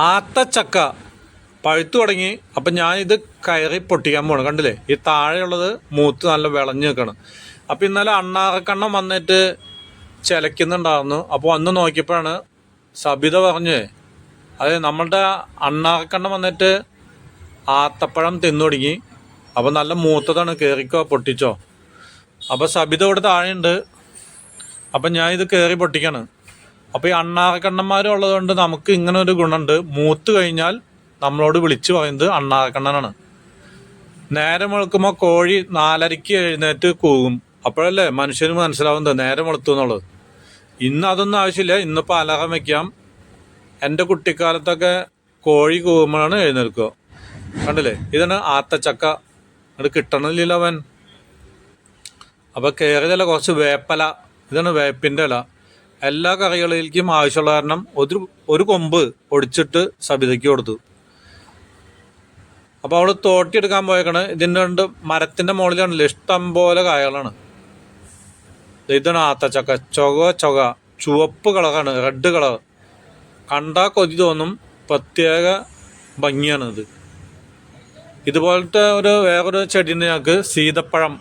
ആത്തച്ചക്ക പഴുത്തു തുടങ്ങി. അപ്പം ഞാനിത് കയറി പൊട്ടിക്കാൻ പോകണം. കണ്ടില്ലേ, ഈ താഴെയുള്ളത് മൂത്ത് നല്ല വിളഞ്ഞ് നിൽക്കണം. അപ്പം ഇന്നലെ അണ്ണാറക്കണ്ണം വന്നിട്ട് ചിലയ്ക്കുന്നുണ്ടായിരുന്നു. അപ്പോൾ അന്ന് നോക്കിയപ്പോഴാണ് സബിത പറഞ്ഞേ, അത് നമ്മളുടെ അണ്ണാറക്കണ്ണം വന്നിട്ട് ആത്തപ്പഴം തിന്നു തുടങ്ങി. അപ്പോൾ നല്ല മൂത്തതാണ്, കയറിക്കോ പൊട്ടിച്ചോ. അപ്പോൾ സബിത ഇവിടെ താഴെയുണ്ട്. അപ്പം ഞാൻ ഇത് കയറി പൊട്ടിക്കാണ്. അപ്പോൾ ഈ അണ്ണാറക്കണ്ണന്മാരും ഉള്ളതുകൊണ്ട് നമുക്ക് ഇങ്ങനെ ഒരു ഗുണമുണ്ട്. മൂത്ത് കഴിഞ്ഞാൽ നമ്മളോട് വിളിച്ചു പറയുന്നത് അണ്ണാറക്കണ്ണനാണ്. നേരം വെളുക്കുമ്പോൾ കോഴി 4:30 എഴുന്നേറ്റ് കൂകും. അപ്പോഴല്ലേ മനുഷ്യന് മനസ്സിലാവുന്നത് നേരം വെളുത്തു എന്നുള്ളത്. ഇന്ന് അതൊന്നും ആവശ്യമില്ല. ഇന്നിപ്പോൾ അലാറം വയ്ക്കാം. എൻ്റെ കുട്ടിക്കാലത്തൊക്കെ കോഴി കൂകുമ്പോഴാണ് എഴുന്നേൽക്കുക. കണ്ടില്ലേ, ഇതാണ് ആത്തച്ചക്ക. അത് കിട്ടണില്ലല്ലോ അവൻ. അപ്പോൾ കയറിയതല്ല, കുറച്ച് വേപ്പല. ഇതാണ് വേപ്പിൻ്റെ ഇല. എല്ലാ കറികളിലേക്കും ആവശ്യമുള്ള കാരണം ഒരു കൊമ്പ് ഒടിച്ചിട്ട് സബിതയ്ക്ക് കൊടുത്തു. അപ്പോൾ അവൾ തോട്ടിയെടുക്കാൻ പോയേക്കാണ്. ഇതിൻ്റെ രണ്ട് മരത്തിൻ്റെ മുകളിലാണല്ലോ ഇഷ്ടം പോലെ കായകളാണ്. ഇതാണ് ആത്തച്ചക്ക. ചൊക ചുവപ്പ് കളറാണ്, റെഡ് കളർ. കണ്ടാൽ കൊതി തോന്നും. പ്രത്യേക ഭംഗിയാണ് ഇത്. ഇതുപോലത്തെ വേറൊരു ചെടീൻ്റെ ഞങ്ങൾക്ക് സീതപ്പഴം.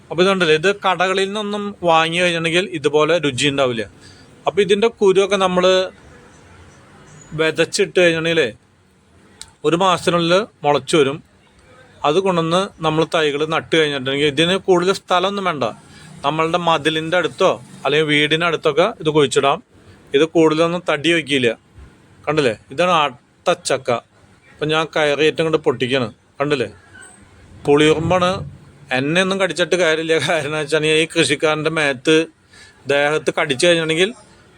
അപ്പോൾ ഇതുണ്ടല്ലോ, ഇത് കടകളിൽ നിന്നൊന്നും വാങ്ങി കഴിഞ്ഞിട്ടുണ്ടെങ്കിൽ ഇതുപോലെ രുചി ഉണ്ടാവില്ല. അപ്പോൾ ഇതിൻ്റെ കുരുവൊക്കെ നമ്മൾ വിതച്ചിട്ട് കഴിഞ്ഞിട്ടുണ്ടെങ്കിലേ 1 മാസത്തിനുള്ളിൽ മുളച്ചു വരും. അത് കൊണ്ടുവന്ന് നമ്മൾ തൈകൾ നട്ട് കഴിഞ്ഞിട്ടുണ്ടെങ്കിൽ ഇതിന് കൂടുതൽ സ്ഥലമൊന്നും വേണ്ട. നമ്മളുടെ മതിലിൻ്റെ അടുത്തോ അല്ലെങ്കിൽ വീടിനടുത്തൊക്കെ ഇത് കുഴിച്ചിടാം. ഇത് കൂടുതലൊന്നും തടി വയ്ക്കില്ല. കണ്ടില്ലേ, ഇതാണ് ആത്തച്ചക്ക. അപ്പം ഞാൻ കയറിയേറ്റം കൊണ്ട് പൊട്ടിക്കാണ്. കണ്ടില്ലേ, പുളിയുറുമ്പാണ്. എന്നെ ഒന്നും കടിച്ചിട്ട് കാര്യമില്ല. കാരണം എന്ന് വെച്ചാൽ ഈ കൃഷിക്കാരൻ്റെ ദേഹത്ത് കടിച്ചു കഴിഞ്ഞിട്ടുണ്ടെങ്കിൽ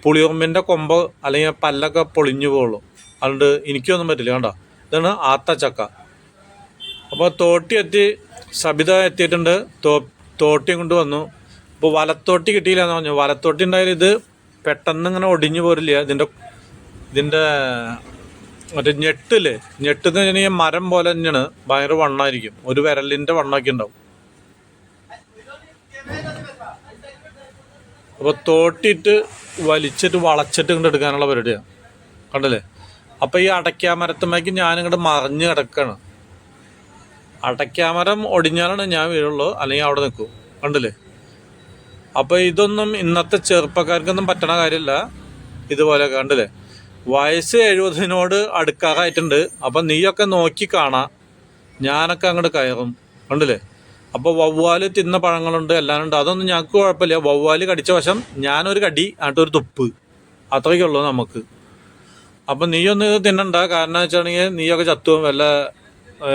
പുളിയുറുമ്പിൻ്റെ കൊമ്പ് അല്ലെങ്കിൽ പല്ലൊക്കെ പൊളിഞ്ഞു പോകുള്ളൂ. അതുകൊണ്ട് എനിക്കൊന്നും പറ്റില്ല. കണ്ടോ, ഇതാണ് ആത്തച്ചക്ക. അപ്പോൾ തോട്ടി എത്തി, സബിത എത്തിയിട്ടുണ്ട്. തോട്ടിയും കൊണ്ട് വന്നു. അപ്പോൾ വലത്തോട്ടി കിട്ടിയില്ല എന്ന് പറഞ്ഞു. വലത്തോട്ടി ഉണ്ടായാലും ഇത് പെട്ടെന്ന് ഇങ്ങനെ ഒടിഞ്ഞു പോരില്ല. ഇതിൻ്റെ മറ്റേ ഞെട്ടില്ലേ, ഞെട്ടെന്ന് വെച്ചിട്ടുണ്ടെങ്കിൽ മരം പോലെ തന്നെയാണ്. ഭയങ്കര വണ്ണമായിരിക്കും. ഒരു വിരലിൻ്റെ വണ്ണമൊക്കെ ഉണ്ടാവും. അപ്പോൾ തോട്ടിയിട്ട് വലിച്ചിട്ട് വളച്ചിട്ട് ഇങ്ങോട്ട് എടുക്കാനുള്ള പരിപാടിയാണ്. കണ്ടില്ലേ, അപ്പോൾ ഈ അടയ്ക്കാമരത്തുമ്മയ്ക്ക് ഞാനിങ്ങോട്ട് മറിഞ്ഞ് കിടക്കുകയാണ്. അടയ്ക്കാമരം ഒടിഞ്ഞാലാണ് ഞാൻ വീഴുള്ളൂ, അല്ലെങ്കിൽ അവിടെ നിൽക്കും. കണ്ടില്ലേ, അപ്പോൾ ഇതൊന്നും ഇന്നത്തെ ചെറുപ്പക്കാർക്കൊന്നും പറ്റണ കാര്യമില്ല. ഇതുപോലെ കണ്ടില്ലേ, വയസ്സ് 70-നോട് അടുക്കാറായിട്ടുണ്ട്. അപ്പം നീയൊക്കെ നോക്കി കാണാം. ഞാനൊക്കെ അങ്ങോട്ട് കയറും. കണ്ടില്ലേ, അപ്പോൾ വവ്വാല് തിന്ന പഴങ്ങളുണ്ട്, എല്ലാം ഉണ്ട്. അതൊന്നും ഞങ്ങൾക്ക് കുഴപ്പമില്ല. വവ്വാല് കടിച്ച വശം ഞാനൊരു കടി എന്നിട്ടൊരു തുപ്പ്, അത്രയ്ക്കേ ഉള്ളൂ നമുക്ക്. അപ്പം നീയൊന്നും ഇത് തിന്നണ്ട. കാരണം എന്ന് വെച്ചിട്ടുണ്ടെങ്കിൽ നീയൊക്കെ ചത്തുവും. വല്ല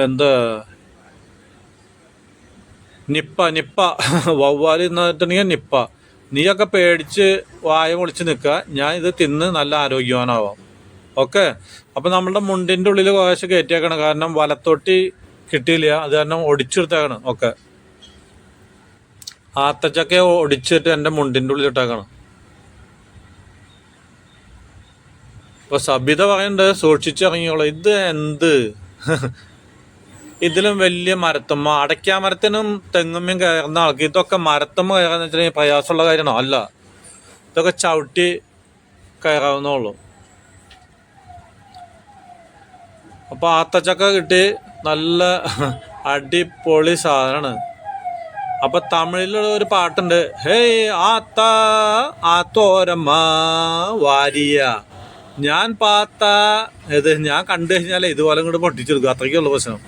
എന്താ നിപ്പ വവ്വാല് തിന്നിട്ടുണ്ടെങ്കിൽ നിപ്പ. നീയൊക്കെ പേടിച്ച് വായ പൊളിച്ച് നിൽക്കുക. ഞാൻ ഇത് തിന്ന് നല്ല ആരോഗ്യവാനാവാം. ഓക്കെ. അപ്പം നമ്മളുടെ മുണ്ടിൻ്റെ ഉള്ളിൽ കുറേശ്ശെ കയറ്റിയേക്കണം. കാരണം വലത്തോട്ടി കിട്ടിയില്ല, അത് കാരണം ഒടിച്ചെടുത്തേക്കണം. ഓക്കെ, ആത്തച്ചക്ക ഒടിച്ചിട്ട് എൻ്റെ മുണ്ടിൻ്റെ ഉള്ളിൽ ഇട്ടേക്കണം. ഇപ്പോൾ സബിത പറയുന്നുണ്ട് സൂക്ഷിച്ചിറങ്ങിയോളൂ. ഇത് എന്ത് ഇതിലും വലിയ മരത്തുമ്മ, അടയ്ക്കാമരത്തിനും തെങ്ങുമ്മയും കയറുന്ന ആൾക്ക് ഇതൊക്കെ മരത്തുമ്മ കയറാന്ന് വെച്ചിട്ടുണ്ടെങ്കിൽ പ്രയാസമുള്ള കാര്യമാണോ? അല്ല, ഇതൊക്കെ ചവിട്ടി കയറാവുന്നുള്ളൂ. അപ്പോൾ ആത്തച്ചക്ക കിട്ടി. നല്ല അടിപൊളി സാധനമാണ്. അപ്പോൾ തമിഴിലുള്ള ഒരു പാട്ടുണ്ട്, ഹേയ് ആത്തോരമ്മ വാരിയ ഞാൻ ഇത് ഞാൻ കണ്ടു കഴിഞ്ഞാൽ ഇതുപോലെ ഇങ്ങോട്ട് പൊട്ടിച്ചെടുക്കും. അത്രയ്ക്കുള്ള പ്രശ്നം.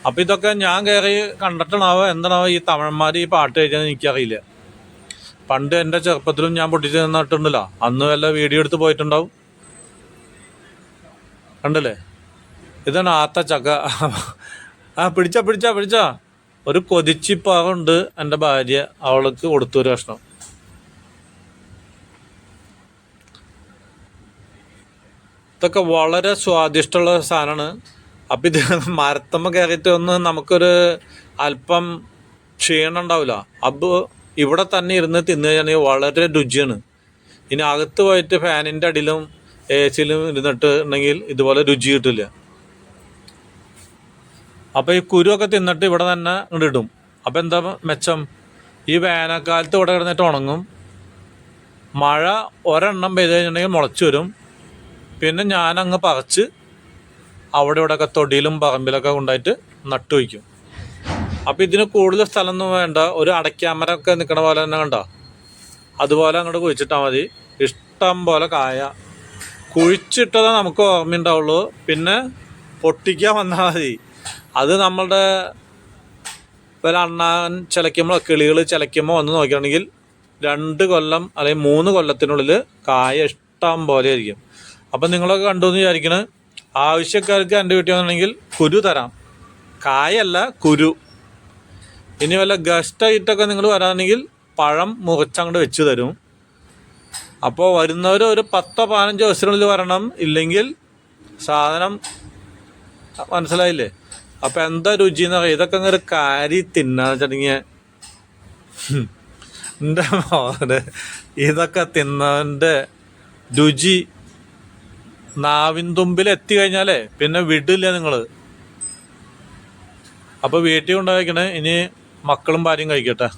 അപ്പം ഇതൊക്കെ ഞാൻ കയറി കണ്ടിട്ടാണാവോ എന്താണാവോ ഈ തമിഴന്മാർ ഈ പാട്ട് കഴിക്കാൻ എനിക്കറിയില്ല. പണ്ട് എൻ്റെ ചെറുപ്പത്തിലും ഞാൻ പൊട്ടിച്ച് തന്നിട്ടുണ്ടല്ലോ, അന്ന് വല്ല വീഡിയോ എടുത്ത് പോയിട്ടുണ്ടാവും. കണ്ടില്ലേ, ഇതാണ് ആത്തച്ചക്ക. പിടിച്ച ഒരു കൊതിച്ചിപ്പാറുണ്ട് എൻ്റെ ഭാര്യ, അവൾക്ക് കൊടുത്തു ഒരു കഷ്ണം. ഇതൊക്കെ വളരെ സ്വാദിഷ്ടമുള്ള സാധനമാണ്. അപ്പം ഇത് മരത്തമ്മ കയറിയിട്ട് ഒന്ന് നമുക്കൊരു അല്പം ക്ഷീണം ഉണ്ടാവില്ല. അപ്പോൾ ഇവിടെ തന്നെ ഇരുന്ന് തിന്നു കഴിഞ്ഞാൽ വളരെ രുചിയാണ്. ഇനി അകത്ത് പോയിട്ട് ഫാനിൻ്റെ അടിയിലും AC-ലും ഇരുന്നിട്ട് ഉണ്ടെങ്കിൽ ഇതുപോലെ രുചി കിട്ടില്ല. അപ്പോൾ ഈ കുരുവൊക്കെ തിന്നിട്ട് ഇവിടെ തന്നെ ഇങ്ങോട്ട് ഇടും. അപ്പോൾ എന്താ മെച്ചം? ഈ വേനൽക്കാലത്ത് ഇവിടെ കിടന്നിട്ട് ഉണങ്ങും. മഴ ഒരെണ്ണം പെയ്ത് കഴിഞ്ഞിട്ടുണ്ടെങ്കിൽ മുളച്ചു വരും. പിന്നെ ഞാനങ്ങ് പറിച്ച് അവിടെ ഇവിടെയൊക്കെ തൊടിയിലും പറമ്പിലൊക്കെ കൊണ്ടായിട്ട് നട്ടു വയ്ക്കും. അപ്പം ഇതിന് കൂടുതൽ സ്ഥലമൊന്നും വേണ്ട. ഒരു അടയ്ക്കാമരമൊക്കെ നിൽക്കണ പോലെ തന്നെ കണ്ടോ, അതുപോലെ അങ്ങോട്ട് കുഴിച്ചിട്ടാൽ മതി. ഇഷ്ടം പോലെ കായ. കുഴിച്ചിട്ടതേ നമുക്ക് ഓർമ്മയുണ്ടാവുള്ളൂ, പിന്നെ പൊട്ടിക്കാൻ വന്നാൽ മതി. അത് നമ്മളുടെ വല്ല അണ്ണാൻ ചിലയ്ക്കുമ്പോൾ, കിളികൾ ചിലയ്ക്കുമ്പോൾ വന്ന് നോക്കുകയാണെങ്കിൽ 2 കൊല്ലം അല്ലെങ്കിൽ 3 കൊല്ലത്തിനുള്ളിൽ കായ ഇഷ്ടം പോലെ ആയിരിക്കും. അപ്പം നിങ്ങളൊക്കെ കണ്ടു എന്ന് വിചാരിക്കണേ. ആവശ്യക്കാർക്ക് എൻ്റെ വീട്ടിൽ വന്നിട്ടുണ്ടെങ്കിൽ കുരു തരാം, കായല്ല കുരു. ഇനി വല്ല ഗസ്റ്റായിട്ടൊക്കെ നിങ്ങൾ വരാണെങ്കിൽ പഴം മുറിച്ചങ്ങോട്ട് വെച്ച് തരും. അപ്പോൾ വരുന്നവർ ഒരു 10-15 ദിവസത്തിനുള്ളിൽ വരണം, ഇല്ലെങ്കിൽ സാധനം മനസ്സിലായില്ലേ. അപ്പം എന്താ രുചി എന്ന് പറയുക. ഇതൊക്കെ അങ്ങനെ കാരി തിന്നാന്ന് വെച്ചിട്ടുണ്ടെങ്കിൽ എൻ്റെ മോനെ, ഇതൊക്കെ തിന്നതിൻ്റെ രുചി നാവിൻ തുമ്പിൽ എത്തിക്കഴിഞ്ഞാലേ പിന്നെ വിടില്ല നിങ്ങൾ. അപ്പോൾ വീട്ടിൽ കൊണ്ടുപോയിക്കണേ. ഇനി മക്കളും ഭാര്യയും കഴിക്കട്ടെ.